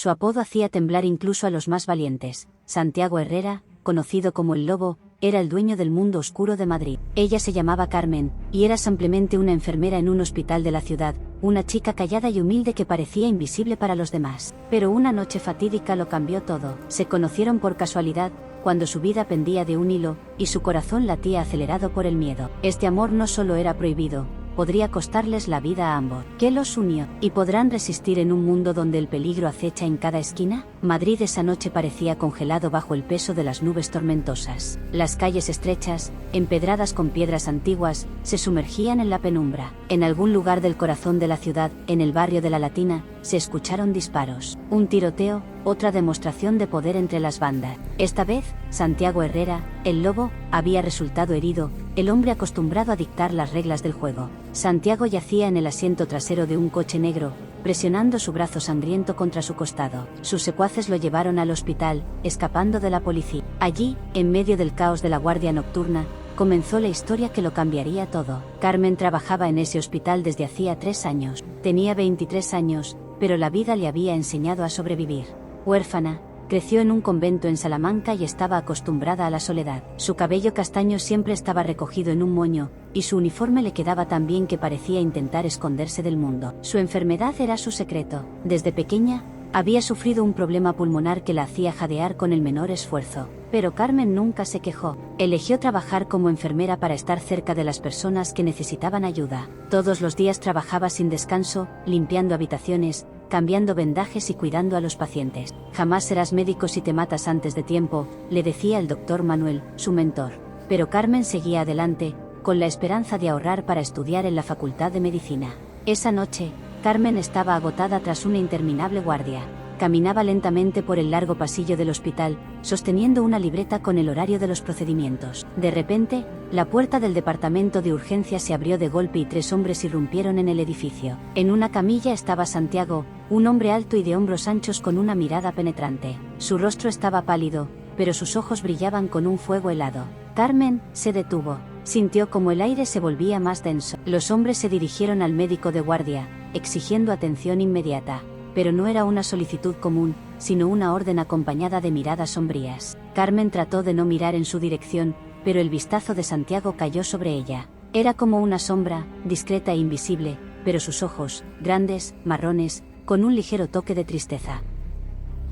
Su apodo hacía temblar incluso a los más valientes. Santiago Herrera, conocido como el Lobo, era el dueño del mundo oscuro de Madrid. Ella se llamaba Carmen, y era simplemente una enfermera en un hospital de la ciudad, una chica callada y humilde que parecía invisible para los demás. Pero una noche fatídica lo cambió todo. Se conocieron por casualidad, cuando su vida pendía de un hilo, y su corazón latía acelerado por el miedo. Este amor no solo era prohibido, podría costarles la vida a ambos. ¿Qué los unió? ¿Y podrán resistir en un mundo donde el peligro acecha en cada esquina? Madrid esa noche parecía congelado bajo el peso de las nubes tormentosas. Las calles estrechas, empedradas con piedras antiguas, se sumergían en la penumbra. En algún lugar del corazón de la ciudad, en el barrio de la Latina, se escucharon disparos. Un tiroteo, otra demostración de poder entre las bandas. Esta vez, Santiago Herrera, el Lobo, había resultado herido, el hombre acostumbrado a dictar las reglas del juego. Santiago yacía en el asiento trasero de un coche negro, presionando su brazo sangriento contra su costado. Sus secuaces lo llevaron al hospital, escapando de la policía. Allí, en medio del caos de la guardia nocturna, comenzó la historia que lo cambiaría todo. Carmen trabajaba en ese hospital desde hacía 3 años. Tenía 23 años, pero la vida le había enseñado a sobrevivir. Huérfana, creció en un convento en Salamanca y estaba acostumbrada a la soledad. Su cabello castaño siempre estaba recogido en un moño, y su uniforme le quedaba tan bien que parecía intentar esconderse del mundo. Su enfermedad era su secreto. Desde pequeña, había sufrido un problema pulmonar que la hacía jadear con el menor esfuerzo. Pero Carmen nunca se quejó. Eligió trabajar como enfermera para estar cerca de las personas que necesitaban ayuda. Todos los días trabajaba sin descanso, limpiando habitaciones, cambiando vendajes y cuidando a los pacientes. Jamás serás médico si te matas antes de tiempo, le decía el doctor Manuel, su mentor. Pero Carmen seguía adelante, con la esperanza de ahorrar para estudiar en la Facultad de Medicina. Esa noche, Carmen estaba agotada tras una interminable guardia. Caminaba lentamente por el largo pasillo del hospital, sosteniendo una libreta con el horario de los procedimientos. De repente, la puerta del departamento de urgencias se abrió de golpe y 3 hombres irrumpieron en el edificio. En una camilla estaba Santiago, un hombre alto y de hombros anchos con una mirada penetrante. Su rostro estaba pálido, pero sus ojos brillaban con un fuego helado. Carmen se detuvo. Sintió como el aire se volvía más denso. Los hombres se dirigieron al médico de guardia, exigiendo atención inmediata. Pero no era una solicitud común, sino una orden acompañada de miradas sombrías. Carmen trató de no mirar en su dirección, pero el vistazo de Santiago cayó sobre ella. Era como una sombra, discreta e invisible, pero sus ojos, grandes, marrones, con un ligero toque de tristeza,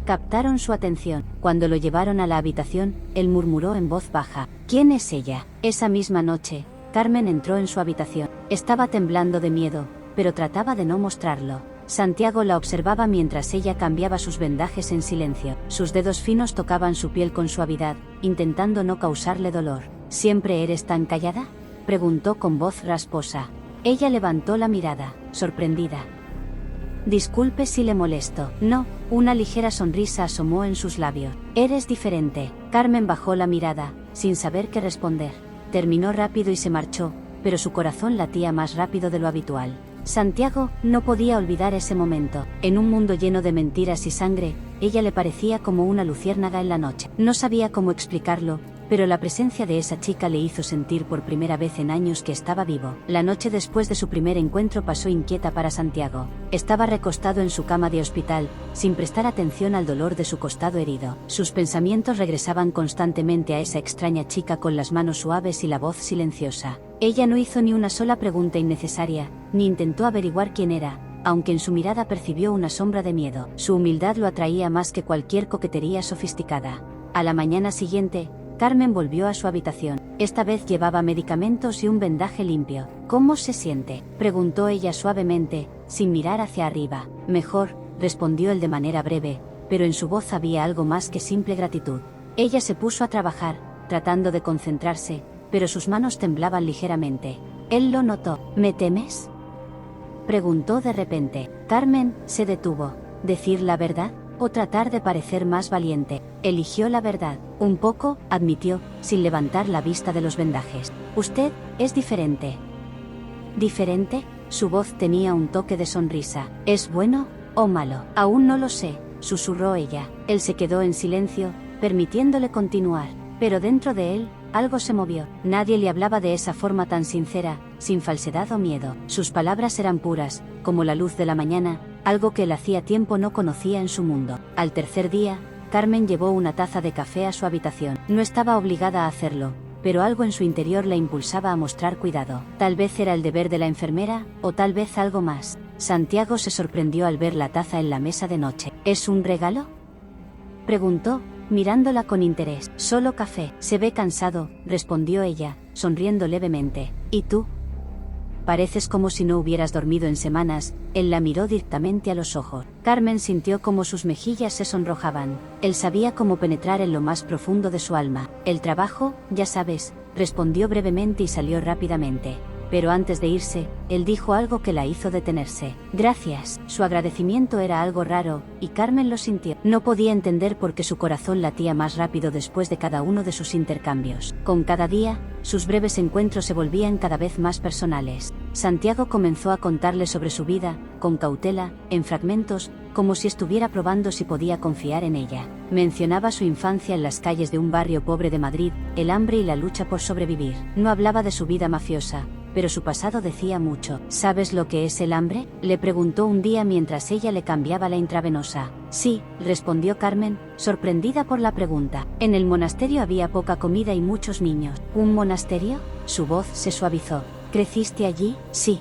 captaron su atención. Cuando lo llevaron a la habitación, él murmuró en voz baja: ¿Quién es ella? Esa misma noche, Carmen entró en su habitación. Estaba temblando de miedo, pero trataba de no mostrarlo. Santiago la observaba mientras ella cambiaba sus vendajes en silencio. Sus dedos finos tocaban su piel con suavidad, intentando no causarle dolor. ¿Siempre eres tan callada?, preguntó con voz rasposa. Ella levantó la mirada, sorprendida. Disculpe si le molesto. No, una ligera sonrisa asomó en sus labios. Eres diferente. Carmen bajó la mirada, sin saber qué responder. Terminó rápido y se marchó, pero su corazón latía más rápido de lo habitual. Santiago no podía olvidar ese momento. En un mundo lleno de mentiras y sangre, ella le parecía como una luciérnaga en la noche. No sabía cómo explicarlo, pero la presencia de esa chica le hizo sentir por primera vez en años que estaba vivo. La noche después de su primer encuentro pasó inquieta para Santiago. Estaba recostado en su cama de hospital, sin prestar atención al dolor de su costado herido. Sus pensamientos regresaban constantemente a esa extraña chica con las manos suaves y la voz silenciosa. Ella no hizo ni una sola pregunta innecesaria, ni intentó averiguar quién era, aunque en su mirada percibió una sombra de miedo. Su humildad lo atraía más que cualquier coquetería sofisticada. A la mañana siguiente, Carmen volvió a su habitación. Esta vez llevaba medicamentos y un vendaje limpio. ¿Cómo se siente?, preguntó ella suavemente, sin mirar hacia arriba. Mejor, respondió él de manera breve, pero en su voz había algo más que simple gratitud. Ella se puso a trabajar, tratando de concentrarse, pero sus manos temblaban ligeramente. Él lo notó. ¿Me temes?, preguntó de repente. Carmen se detuvo. ¿Decir la verdad o tratar de parecer más valiente? Eligió la verdad. Un poco, admitió, sin levantar la vista de los vendajes. Usted es diferente. ¿Diferente? Su voz tenía un toque de sonrisa. ¿Es bueno o malo? Aún no lo sé, susurró ella. Él se quedó en silencio, permitiéndole continuar. Pero dentro de él, algo se movió. Nadie le hablaba de esa forma tan sincera, sin falsedad o miedo. Sus palabras eran puras, como la luz de la mañana, algo que él hacía tiempo no conocía en su mundo. Al tercer día, Carmen llevó una taza de café a su habitación. No estaba obligada a hacerlo, pero algo en su interior la impulsaba a mostrar cuidado. Tal vez era el deber de la enfermera, o tal vez algo más. Santiago se sorprendió al ver la taza en la mesa de noche. ¿Es un regalo?, preguntó, mirándola con interés. Solo café. Se ve cansado, respondió ella, sonriendo levemente. ¿Y tú? Pareces como si no hubieras dormido en semanas. Él la miró directamente a los ojos. Carmen sintió como sus mejillas se sonrojaban. Él sabía cómo penetrar en lo más profundo de su alma. El trabajo, ya sabes, respondió brevemente y salió rápidamente. Pero antes de irse, él dijo algo que la hizo detenerse. Gracias. Su agradecimiento era algo raro, y Carmen lo sintió. No podía entender por qué su corazón latía más rápido después de cada uno de sus intercambios. Con cada día, sus breves encuentros se volvían cada vez más personales. Santiago comenzó a contarle sobre su vida, con cautela, en fragmentos, como si estuviera probando si podía confiar en ella. Mencionaba su infancia en las calles de un barrio pobre de Madrid, el hambre y la lucha por sobrevivir. No hablaba de su vida mafiosa, pero su pasado decía mucho. ¿Sabes lo que es el hambre?, le preguntó un día mientras ella le cambiaba la intravenosa. Sí, respondió Carmen, sorprendida por la pregunta. En el monasterio había poca comida y muchos niños. ¿Un monasterio?, su voz se suavizó. ¿Creciste allí? Sí.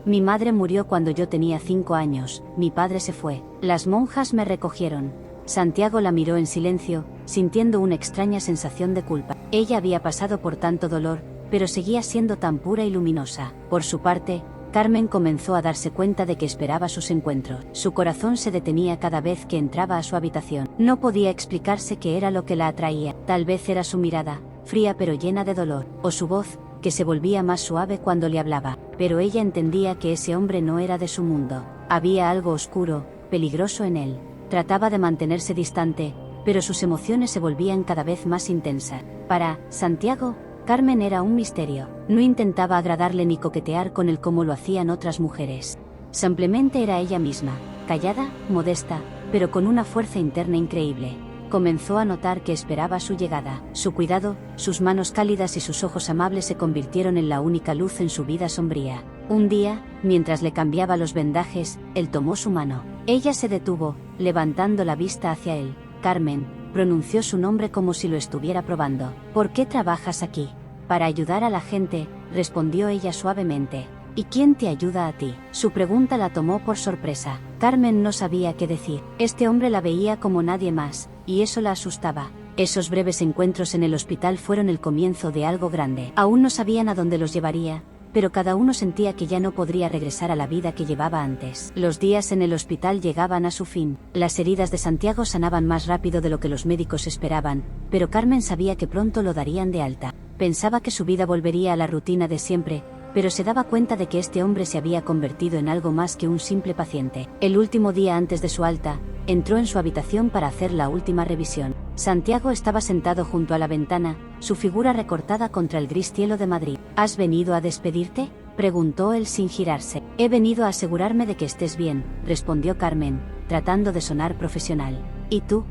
Mi madre murió cuando yo tenía 5 años, mi padre se fue. Las monjas me recogieron. Santiago la miró en silencio, sintiendo una extraña sensación de culpa. Ella había pasado por tanto dolor, pero seguía siendo tan pura y luminosa. Por su parte, Carmen comenzó a darse cuenta de que esperaba sus encuentros. Su corazón se detenía cada vez que entraba a su habitación. No podía explicarse qué era lo que la atraía. Tal vez era su mirada, fría pero llena de dolor, o su voz, que se volvía más suave cuando le hablaba. Pero ella entendía que ese hombre no era de su mundo. Había algo oscuro, peligroso en él. Trataba de mantenerse distante, pero sus emociones se volvían cada vez más intensas. Para Santiago, Carmen era un misterio. No intentaba agradarle ni coquetear con él como lo hacían otras mujeres. Simplemente era ella misma, callada, modesta, pero con una fuerza interna increíble. Comenzó a notar que esperaba su llegada. Su cuidado, sus manos cálidas y sus ojos amables se convirtieron en la única luz en su vida sombría. Un día, mientras le cambiaba los vendajes, él tomó su mano. Ella se detuvo, levantando la vista hacia él. Carmen, pronunció su nombre como si lo estuviera probando. ¿Por qué trabajas aquí? Para ayudar a la gente, respondió ella suavemente. ¿Y quién te ayuda a ti? Su pregunta la tomó por sorpresa. Carmen no sabía qué decir. Este hombre la veía como nadie más, y eso la asustaba. Esos breves encuentros en el hospital fueron el comienzo de algo grande. Aún no sabían a dónde los llevaría, pero cada uno sentía que ya no podría regresar a la vida que llevaba antes. Los días en el hospital llegaban a su fin. Las heridas de Santiago sanaban más rápido de lo que los médicos esperaban, pero Carmen sabía que pronto lo darían de alta. Pensaba que su vida volvería a la rutina de siempre, pero se daba cuenta de que este hombre se había convertido en algo más que un simple paciente. El último día antes de su alta, entró en su habitación para hacer la última revisión. Santiago estaba sentado junto a la ventana, su figura recortada contra el gris cielo de Madrid. ¿Has venido a despedirte?, preguntó él sin girarse. He venido a asegurarme de que estés bien, respondió Carmen, tratando de sonar profesional. ¿Y tú?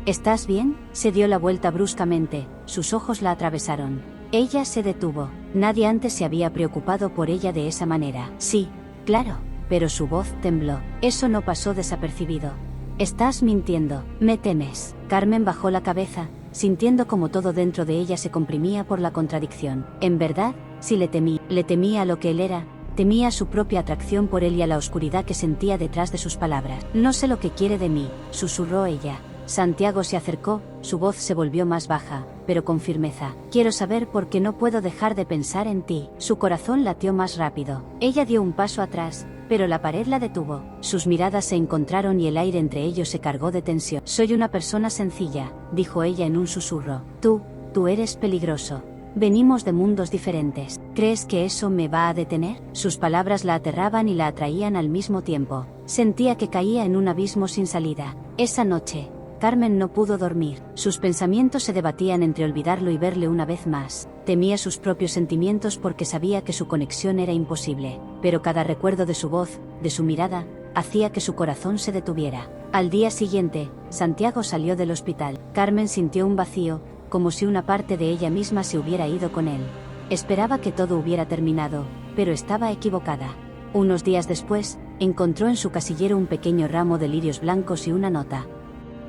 ¿Estás bien?, se dio la vuelta bruscamente, sus ojos la atravesaron. Ella se detuvo. Nadie antes se había preocupado por ella de esa manera. Sí, claro, pero su voz tembló. Eso no pasó desapercibido. Estás mintiendo, me temes. Carmen bajó la cabeza, sintiendo como todo dentro de ella se comprimía por la contradicción. En verdad, sí le temía a lo que él era, temía su propia atracción por él y a la oscuridad que sentía detrás de sus palabras. No sé lo que quiere de mí, susurró ella. Santiago se acercó, su voz se volvió más baja, pero con firmeza. Quiero saber por qué no puedo dejar de pensar en ti. Su corazón latió más rápido. Ella dio un paso atrás, pero la pared la detuvo. Sus miradas se encontraron y el aire entre ellos se cargó de tensión. Soy una persona sencilla, dijo ella en un susurro. Tú eres peligroso. Venimos de mundos diferentes. ¿Crees que eso me va a detener? Sus palabras la aterraban y la atraían al mismo tiempo. Sentía que caía en un abismo sin salida. Esa noche, Carmen no pudo dormir. Sus pensamientos se debatían entre olvidarlo y verle una vez más. Temía sus propios sentimientos porque sabía que su conexión era imposible, pero cada recuerdo de su voz, de su mirada, hacía que su corazón se detuviera. Al día siguiente, Santiago salió del hospital. Carmen sintió un vacío, como si una parte de ella misma se hubiera ido con él. Esperaba que todo hubiera terminado, pero estaba equivocada. Unos días después, encontró en su casillero un pequeño ramo de lirios blancos y una nota.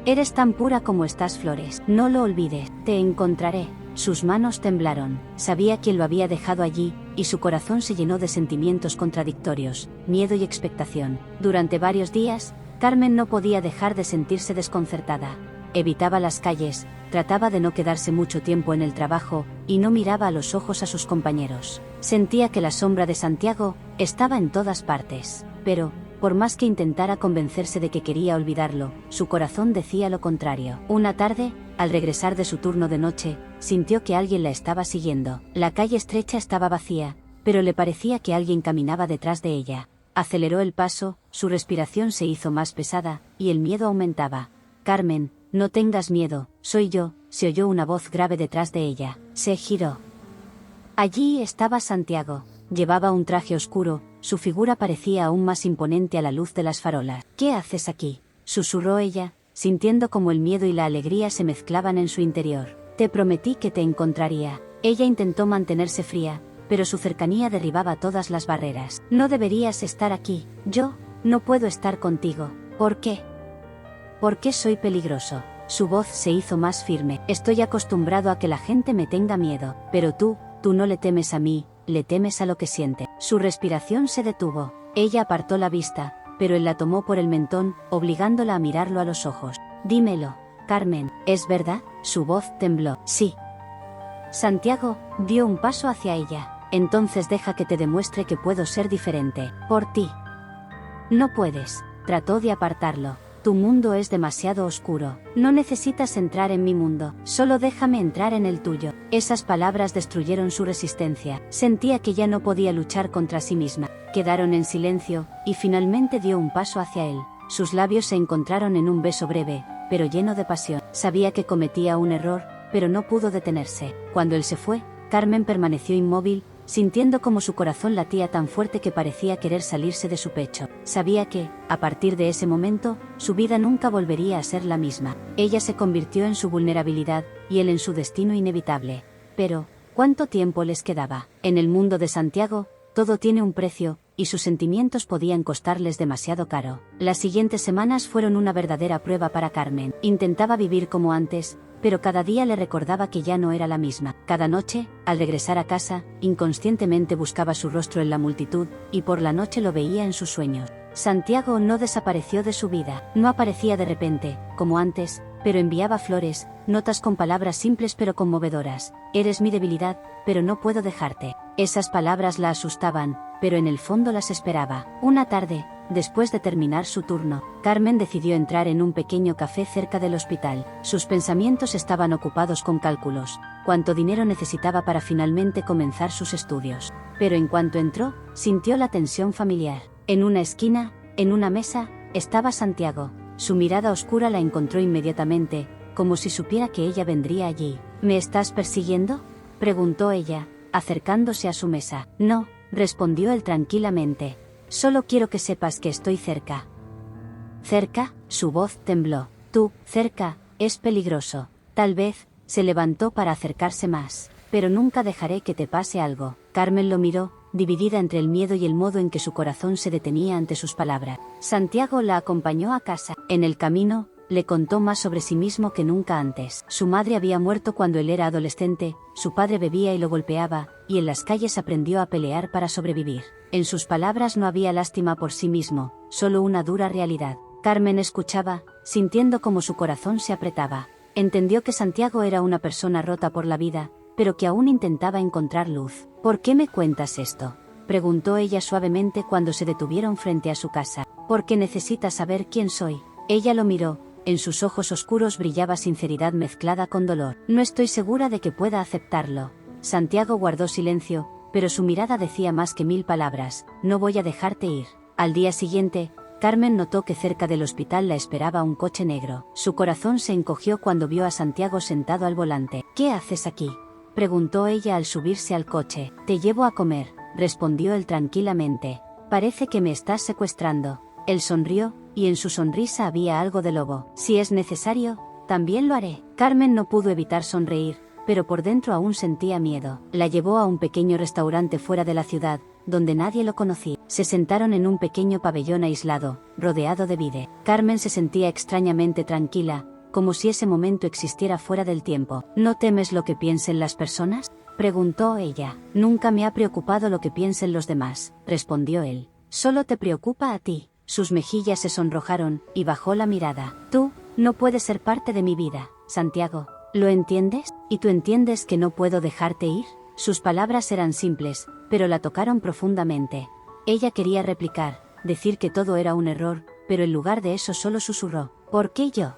Eres tan pura como estas flores. No lo olvides. Te encontraré. Sus manos temblaron. Sabía quién lo había dejado allí, y su corazón se llenó de sentimientos contradictorios, miedo y expectación. Durante varios días, Carmen no podía dejar de sentirse desconcertada. Evitaba las calles, trataba de no quedarse mucho tiempo en el trabajo, y no miraba a los ojos a sus compañeros. Sentía que la sombra de Santiago estaba en todas partes. Pero, por más que intentara convencerse de que quería olvidarlo, su corazón decía lo contrario. Una tarde, al regresar de su turno de noche, sintió que alguien la estaba siguiendo. La calle estrecha estaba vacía, pero le parecía que alguien caminaba detrás de ella. Aceleró el paso, su respiración se hizo más pesada, y el miedo aumentaba. Carmen, no tengas miedo, soy yo, se oyó una voz grave detrás de ella. Se giró. Allí estaba Santiago. Llevaba un traje oscuro, su figura parecía aún más imponente a la luz de las farolas. ¿Qué haces aquí?, susurró ella, sintiendo como el miedo y la alegría se mezclaban en su interior. Te prometí que te encontraría. Ella intentó mantenerse fría, pero su cercanía derribaba todas las barreras. No deberías estar aquí. Yo no puedo estar contigo. ¿Por qué? ¿Por qué soy peligroso? Su voz se hizo más firme. Estoy acostumbrado a que la gente me tenga miedo, pero tú no le temes a mí, le temes a lo que siente. Su respiración se detuvo. Ella apartó la vista, pero él la tomó por el mentón, obligándola a mirarlo a los ojos. Dímelo, Carmen, ¿es verdad? Su voz tembló. Sí. Santiago dio un paso hacia ella. Entonces deja que te demuestre que puedo ser diferente. Por ti. No puedes. Trató de apartarlo. Tu mundo es demasiado oscuro. No necesitas entrar en mi mundo. Solo déjame entrar en el tuyo. Esas palabras destruyeron su resistencia. Sentía que ya no podía luchar contra sí misma. Quedaron en silencio, y finalmente dio un paso hacia él. Sus labios se encontraron en un beso breve, pero lleno de pasión. Sabía que cometía un error, pero no pudo detenerse. Cuando él se fue, Carmen permaneció inmóvil, sintiendo como su corazón latía tan fuerte que parecía querer salirse de su pecho. Sabía que, a partir de ese momento, su vida nunca volvería a ser la misma. Ella se convirtió en su vulnerabilidad, y él en su destino inevitable. Pero, ¿cuánto tiempo les quedaba? En el mundo de Santiago, todo tiene un precio, y sus sentimientos podían costarles demasiado caro. Las siguientes semanas fueron una verdadera prueba para Carmen. Intentaba vivir como antes, pero cada día le recordaba que ya no era la misma. Cada noche, al regresar a casa, inconscientemente buscaba su rostro en la multitud, y por la noche lo veía en sus sueños. Santiago no desapareció de su vida. No aparecía de repente, como antes, pero enviaba flores, notas con palabras simples pero conmovedoras. Eres mi debilidad, pero no puedo dejarte. Esas palabras la asustaban, pero en el fondo las esperaba. Una tarde, después de terminar su turno, Carmen decidió entrar en un pequeño café cerca del hospital. Sus pensamientos estaban ocupados con cálculos, cuánto dinero necesitaba para finalmente comenzar sus estudios. Pero en cuanto entró, sintió la tensión familiar. En una esquina, en una mesa, estaba Santiago. Su mirada oscura la encontró inmediatamente, como si supiera que ella vendría allí. ¿Me estás persiguiendo?, preguntó ella, acercándose a su mesa. No, respondió él tranquilamente. Solo quiero que sepas que estoy cerca. ¿Cerca? Su voz tembló. Tú, cerca, es peligroso. Tal vez, se levantó para acercarse más. Pero nunca dejaré que te pase algo. Carmen lo miró, dividida entre el miedo y el modo en que su corazón se detenía ante sus palabras. Santiago la acompañó a casa. En el camino, le contó más sobre sí mismo que nunca antes. Su madre había muerto cuando él era adolescente, su padre bebía y lo golpeaba, y en las calles aprendió a pelear para sobrevivir. En sus palabras no había lástima por sí mismo, solo una dura realidad. Carmen escuchaba, sintiendo como su corazón se apretaba. Entendió que Santiago era una persona rota por la vida, pero que aún intentaba encontrar luz. ¿Por qué me cuentas esto?, preguntó ella suavemente cuando se detuvieron frente a su casa. Porque necesitas saber quién soy. Ella lo miró. En sus ojos oscuros brillaba sinceridad mezclada con dolor. No estoy segura de que pueda aceptarlo. Santiago guardó silencio, pero su mirada decía más que 1000 palabras. No voy a dejarte ir. Al día siguiente, Carmen notó que cerca del hospital la esperaba un coche negro. Su corazón se encogió cuando vio a Santiago sentado al volante. ¿Qué haces aquí?, preguntó ella al subirse al coche. Te llevo a comer, respondió él tranquilamente. Parece que me estás secuestrando. Él sonrió, y en su sonrisa había algo de lobo. Si es necesario, también lo haré. Carmen no pudo evitar sonreír, pero por dentro aún sentía miedo. La llevó a un pequeño restaurante fuera de la ciudad, donde nadie lo conocía. Se sentaron en un pequeño pabellón aislado, rodeado de vide. Carmen se sentía extrañamente tranquila, como si ese momento existiera fuera del tiempo. ¿No temes lo que piensen las personas?, preguntó ella. Nunca me ha preocupado lo que piensen los demás, respondió él. Solo te preocupa a ti. Sus mejillas se sonrojaron, y bajó la mirada. Tú, no puedes ser parte de mi vida, Santiago. ¿Lo entiendes? ¿Y tú entiendes que no puedo dejarte ir? Sus palabras eran simples, pero la tocaron profundamente. Ella quería replicar, decir que todo era un error, pero en lugar de eso solo susurró. ¿Por qué yo?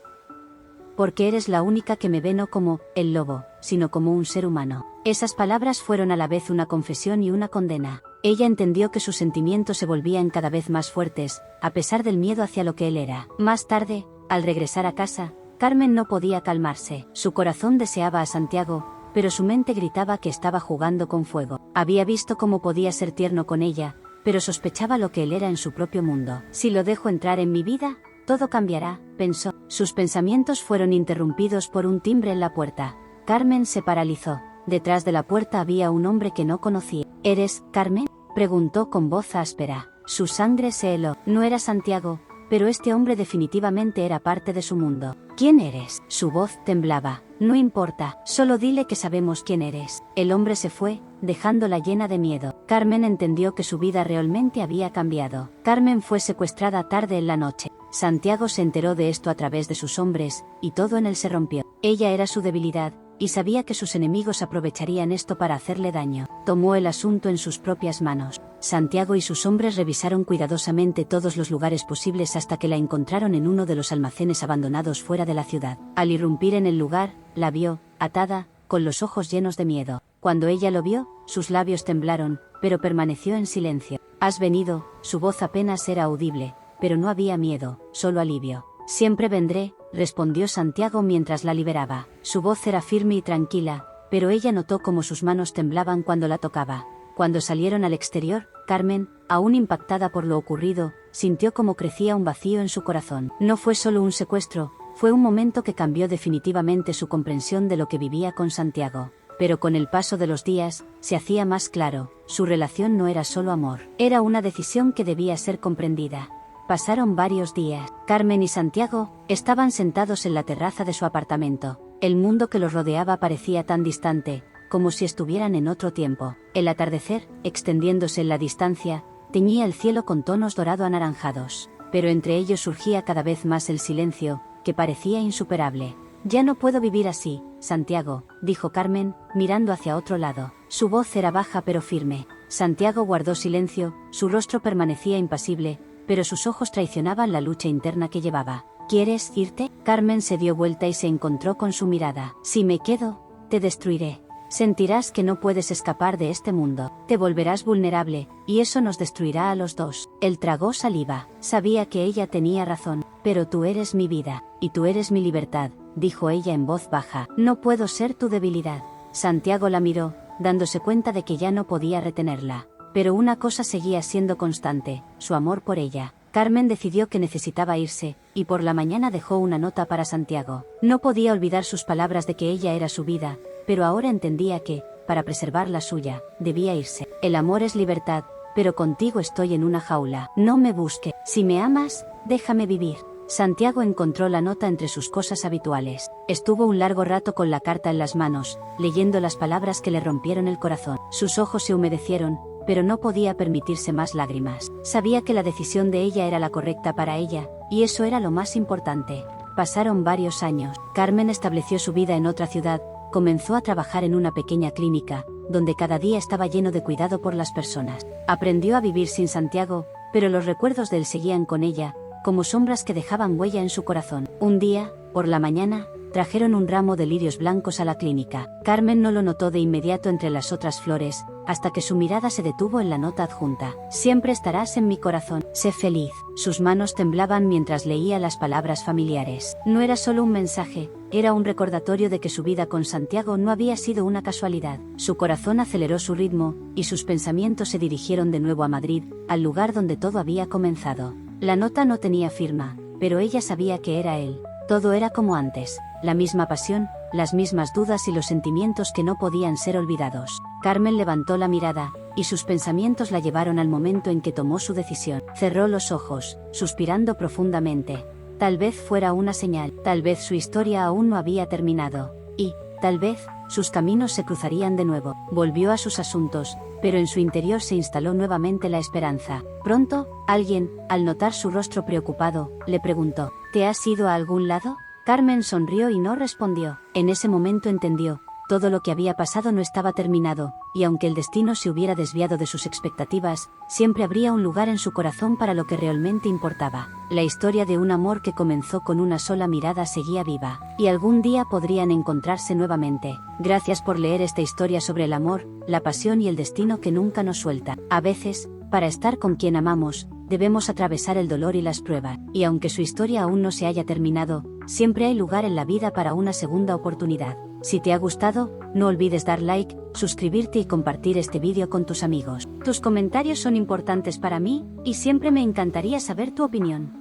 Porque eres la única que me ve no como el lobo, sino como un ser humano. Esas palabras fueron a la vez una confesión y una condena. Ella entendió que sus sentimientos se volvían cada vez más fuertes, a pesar del miedo hacia lo que él era. Más tarde, al regresar a casa, Carmen no podía calmarse. Su corazón deseaba a Santiago, pero su mente gritaba que estaba jugando con fuego. Había visto cómo podía ser tierno con ella, pero sospechaba lo que él era en su propio mundo. Si lo dejo entrar en mi vida, todo cambiará, pensó. Sus pensamientos fueron interrumpidos por un timbre en la puerta. Carmen se paralizó. Detrás de la puerta había un hombre que no conocía. ¿Eres Carmen?, preguntó con voz áspera. Su sangre se heló. No era Santiago, pero este hombre definitivamente era parte de su mundo. ¿Quién eres? Su voz temblaba. No importa, solo dile que sabemos quién eres. El hombre se fue, dejándola llena de miedo. Carmen entendió que su vida realmente había cambiado. Carmen fue secuestrada tarde en la noche. Santiago se enteró de esto a través de sus hombres, y todo en él se rompió. Ella era su debilidad, y sabía que sus enemigos aprovecharían esto para hacerle daño. Tomó el asunto en sus propias manos. Santiago y sus hombres revisaron cuidadosamente todos los lugares posibles hasta que la encontraron en uno de los almacenes abandonados fuera de la ciudad. Al irrumpir en el lugar, la vio, atada, con los ojos llenos de miedo. Cuando ella lo vio, sus labios temblaron, pero permaneció en silencio. «Has venido», su voz apenas era audible, pero no había miedo, solo alivio. «Siempre vendré», respondió Santiago mientras la liberaba. Su voz era firme y tranquila, pero ella notó cómo sus manos temblaban cuando la tocaba. Cuando salieron al exterior, Carmen, aún impactada por lo ocurrido, sintió cómo crecía un vacío en su corazón. No fue solo un secuestro, fue un momento que cambió definitivamente su comprensión de lo que vivía con Santiago. Pero con el paso de los días, se hacía más claro, su relación no era solo amor, era una decisión que debía ser comprendida. Pasaron varios días. Carmen y Santiago estaban sentados en la terraza de su apartamento. El mundo que los rodeaba parecía tan distante, como si estuvieran en otro tiempo. El atardecer, extendiéndose en la distancia, teñía el cielo con tonos dorado anaranjados. Pero entre ellos surgía cada vez más el silencio, que parecía insuperable. «Ya no puedo vivir así, Santiago», dijo Carmen, mirando hacia otro lado. Su voz era baja pero firme. Santiago guardó silencio, su rostro permanecía impasible, pero sus ojos traicionaban la lucha interna que llevaba. «¿Quieres irte?». Carmen se dio vuelta y se encontró con su mirada. «Si me quedo, te destruiré. Sentirás que no puedes escapar de este mundo. Te volverás vulnerable, y eso nos destruirá a los dos». Él tragó saliva. Sabía que ella tenía razón. «Pero tú eres mi vida, y tú eres mi libertad», dijo ella en voz baja. «No puedo ser tu debilidad». Santiago la miró, dándose cuenta de que ya no podía retenerla. Pero una cosa seguía siendo constante, su amor por ella. Carmen decidió que necesitaba irse, y por la mañana dejó una nota para Santiago. No podía olvidar sus palabras de que ella era su vida, pero ahora entendía que, para preservar la suya, debía irse. «El amor es libertad, pero contigo estoy en una jaula. No me busque. Si me amas, déjame vivir». Santiago encontró la nota entre sus cosas habituales. Estuvo un largo rato con la carta en las manos, leyendo las palabras que le rompieron el corazón. Sus ojos se humedecieron, pero no podía permitirse más lágrimas. Sabía que la decisión de ella era la correcta para ella, y eso era lo más importante. Pasaron varios años. Carmen estableció su vida en otra ciudad, comenzó a trabajar en una pequeña clínica, donde cada día estaba lleno de cuidado por las personas. Aprendió a vivir sin Santiago, pero los recuerdos de él seguían con ella, como sombras que dejaban huella en su corazón. Un día, por la mañana, trajeron un ramo de lirios blancos a la clínica. Carmen no lo notó de inmediato entre las otras flores, hasta que su mirada se detuvo en la nota adjunta. «Siempre estarás en mi corazón. Sé feliz». Sus manos temblaban mientras leía las palabras familiares. No era solo un mensaje, era un recordatorio de que su vida con Santiago no había sido una casualidad. Su corazón aceleró su ritmo, y sus pensamientos se dirigieron de nuevo a Madrid, al lugar donde todo había comenzado. La nota no tenía firma, pero ella sabía que era él. Todo era como antes, la misma pasión, las mismas dudas y los sentimientos que no podían ser olvidados. Carmen levantó la mirada, y sus pensamientos la llevaron al momento en que tomó su decisión. Cerró los ojos, suspirando profundamente. Tal vez fuera una señal, tal vez su historia aún no había terminado, y, tal vez, sus caminos se cruzarían de nuevo. Volvió a sus asuntos, pero en su interior se instaló nuevamente la esperanza. Pronto, alguien, al notar su rostro preocupado, le preguntó: ¿te has ido a algún lado? Carmen sonrió y no respondió. En ese momento entendió. Todo lo que había pasado no estaba terminado, y aunque el destino se hubiera desviado de sus expectativas, siempre habría un lugar en su corazón para lo que realmente importaba. La historia de un amor que comenzó con una sola mirada seguía viva, y algún día podrían encontrarse nuevamente. Gracias por leer esta historia sobre el amor, la pasión y el destino que nunca nos suelta. A veces, para estar con quien amamos, debemos atravesar el dolor y las pruebas, y aunque su historia aún no se haya terminado, siempre hay lugar en la vida para una segunda oportunidad. Si te ha gustado, no olvides dar like, suscribirte y compartir este vídeo con tus amigos. Tus comentarios son importantes para mí, y siempre me encantaría saber tu opinión.